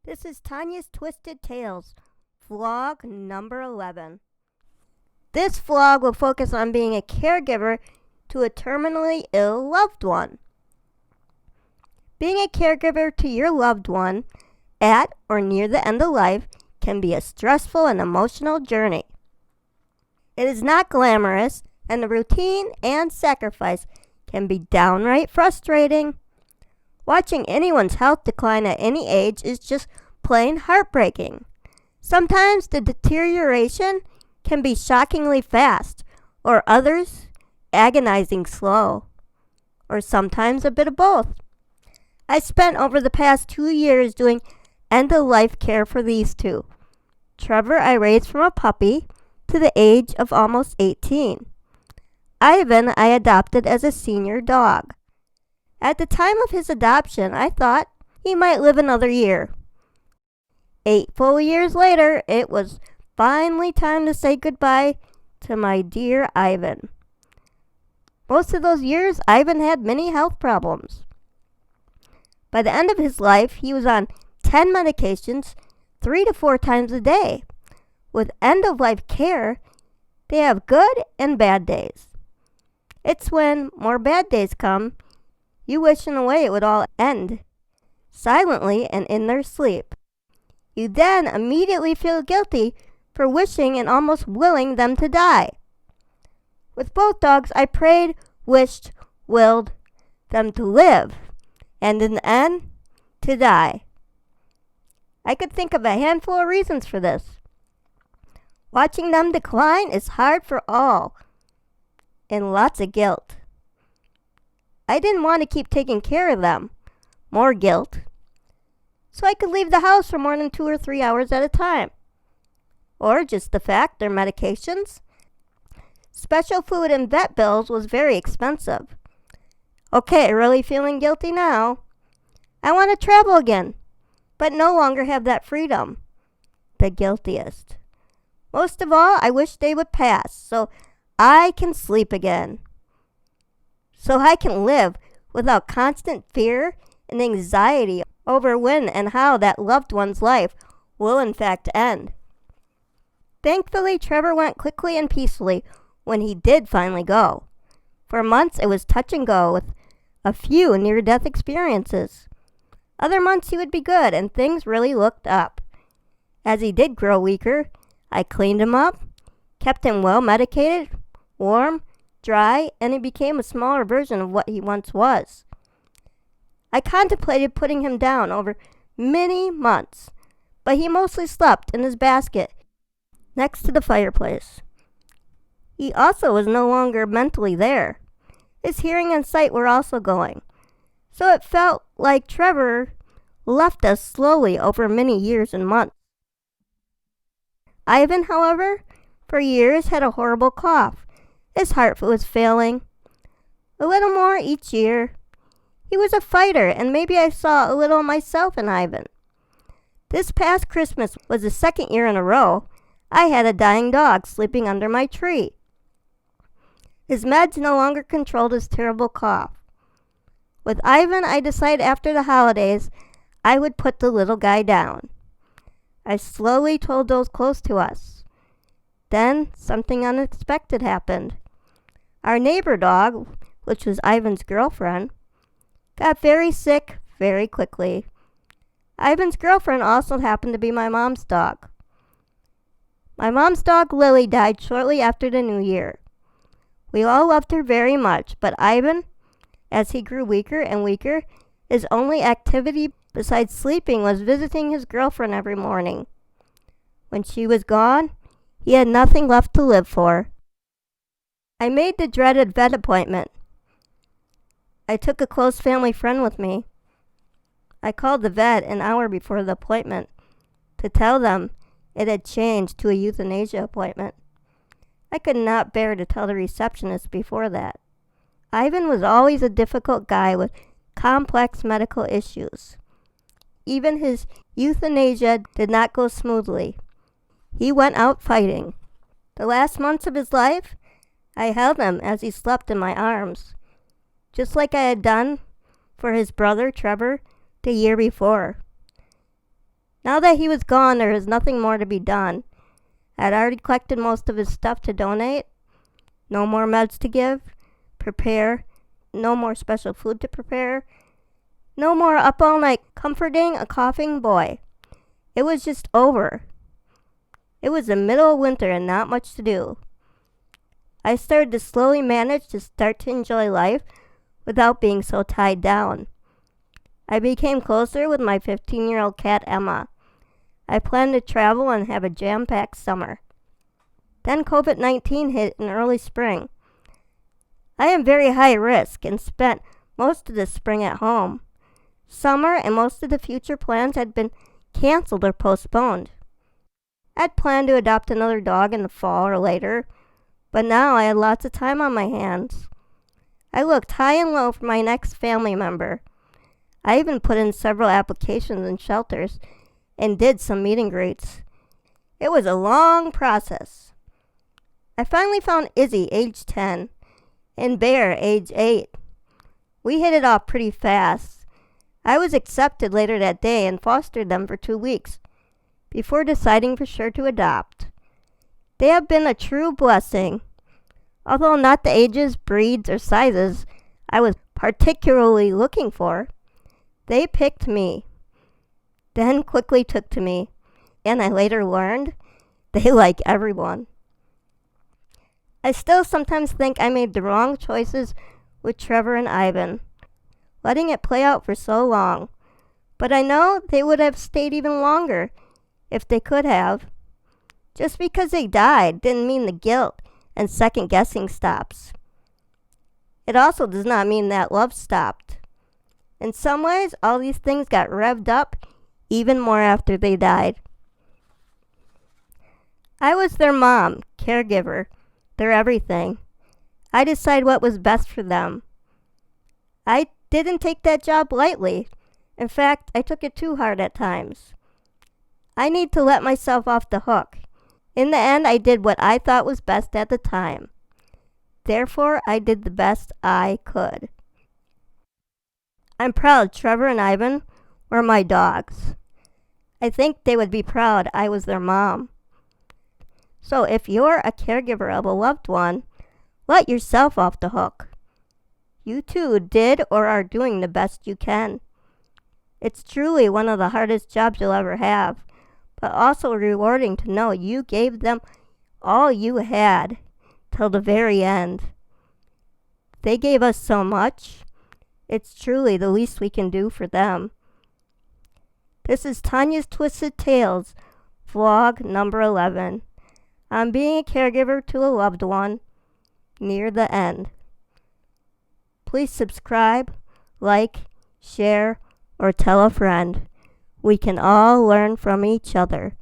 This is Tanya's Twisted Tales, vlog number 11. This vlog will focus on being a caregiver to a terminally ill loved one. Being a caregiver to your loved one at or near the end of life can be a stressful and emotional journey. It is not glamorous, and the routine and sacrifice can be downright frustrating. Watching anyone's health decline at any age is just plain heartbreaking. Sometimes the deterioration can be shockingly fast, or others agonizing slow, or sometimes a bit of both. I spent over the past 2 years doing end-of-life care for these two. Trevor I raised from a puppy to the age of almost 18. Ivan I adopted as a senior dog. At the time of his adoption, I thought he might live another year. 8 full years later, it was finally time to say goodbye to my dear Ivan. Most of those years, Ivan had many health problems. By the end of his life, he was on 10 medications 3 to 4 times a day. With end-of-life care, they have good and bad days. It's when more bad days come, you wish in a way it would all end, silently and in their sleep. You then immediately feel guilty for wishing and almost willing them to die. With both dogs, I prayed, wished, willed them to live, and in the end, to die. I could think of a handful of reasons for this. Watching them decline is hard for all, and lots of guilt. I didn't want to keep taking care of them. More guilt. So I could leave the house for more than 2 or 3 hours at a time. Or just the fact their medications, special food, and vet bills was very expensive. Okay, really feeling guilty now. I want to travel again, but no longer have that freedom. The guiltiest. Most of all, I wish they would pass so I can sleep again. So I can live without constant fear and anxiety over when and how that loved one's life will in fact end. Thankfully, Trevor went quickly and peacefully when he did finally go. For months, it was touch and go with a few near-death experiences. Other months, he would be good and things really looked up. As he did grow weaker, I cleaned him up, kept him well medicated, warm, dry, and he became a smaller version of what he once was. I contemplated putting him down over many months, but he mostly slept in his basket next to the fireplace. He also was no longer mentally there. His hearing and sight were also going, so it felt like Trevor left us slowly over many years and months. Ivan, however, for years had a horrible cough. His heart was failing. A little more each year. He was a fighter, and maybe I saw a little of myself in Ivan. This past Christmas was the 2nd year in a row I had a dying dog sleeping under my tree. His meds no longer controlled his terrible cough. With Ivan, I decided after the holidays I would put the little guy down. I slowly told those close to us. Then something unexpected happened. Our neighbor dog, which was Ivan's girlfriend, got very sick very quickly. Ivan's girlfriend also happened to be my mom's dog. My mom's dog, Lily, died shortly after the New Year. We all loved her very much, but Ivan, as he grew weaker and weaker, his only activity besides sleeping was visiting his girlfriend every morning. When she was gone, he had nothing left to live for. I made the dreaded vet appointment. I took a close family friend with me. I called the vet an hour before the appointment to tell them it had changed to a euthanasia appointment. I could not bear to tell the receptionist before that. Ivan was always a difficult guy with complex medical issues. Even his euthanasia did not go smoothly. He went out fighting. The last months of his life, I held him as he slept in my arms, just like I had done for his brother Trevor the year before. Now that he was gone, there was nothing more to be done. I had already collected most of his stuff to donate. No more meds to give, prepare. No more special food to prepare. No more up all night comforting a coughing boy. It was just over. It was the middle of winter and not much to do. I started to slowly manage to start to enjoy life without being so tied down. I became closer with my 15-year-old cat Emma. I planned to travel and have a jam-packed summer. Then COVID-19 hit in early spring. I am very high risk and spent most of the spring at home. Summer and most of the future plans had been canceled or postponed. I'd planned to adopt another dog in the fall or later, but now I had lots of time on my hands. I looked high and low for my next family member. I even put in several applications in shelters and did some meet and greets. It was a long process. I finally found Izzy, age 10, and Bear, age 8. We hit it off pretty fast. I was accepted later that day and fostered them for 2 weeks before deciding for sure to adopt. They have been a true blessing. Although not the ages, breeds, or sizes I was particularly looking for, they picked me, then quickly took to me, and I later learned they like everyone. I still sometimes think I made the wrong choices with Trevor and Ivan, letting it play out for so long, but I know they would have stayed even longer if they could have. Just because they died didn't mean the guilt and second guessing stops. It also does not mean that love stopped. In some ways, all these things got revved up even more after they died. I was their mom, caregiver, their everything. I decided what was best for them. I didn't take that job lightly. In fact, I took it too hard at times. I need to let myself off the hook. In the end, I did what I thought was best at the time. Therefore, I did the best I could. I'm proud Trevor and Ivan were my dogs. I think they would be proud I was their mom. So if you're a caregiver of a loved one, let yourself off the hook. You too did or are doing the best you can. It's truly one of the hardest jobs you'll ever have, but also rewarding to know you gave them all you had till the very end. They gave us so much. It's truly the least we can do for them. This is Tanya's Twisted Tales, vlog number 11. On being a caregiver to a loved one near the end. Please subscribe, like, share, or tell a friend. We can all learn from each other.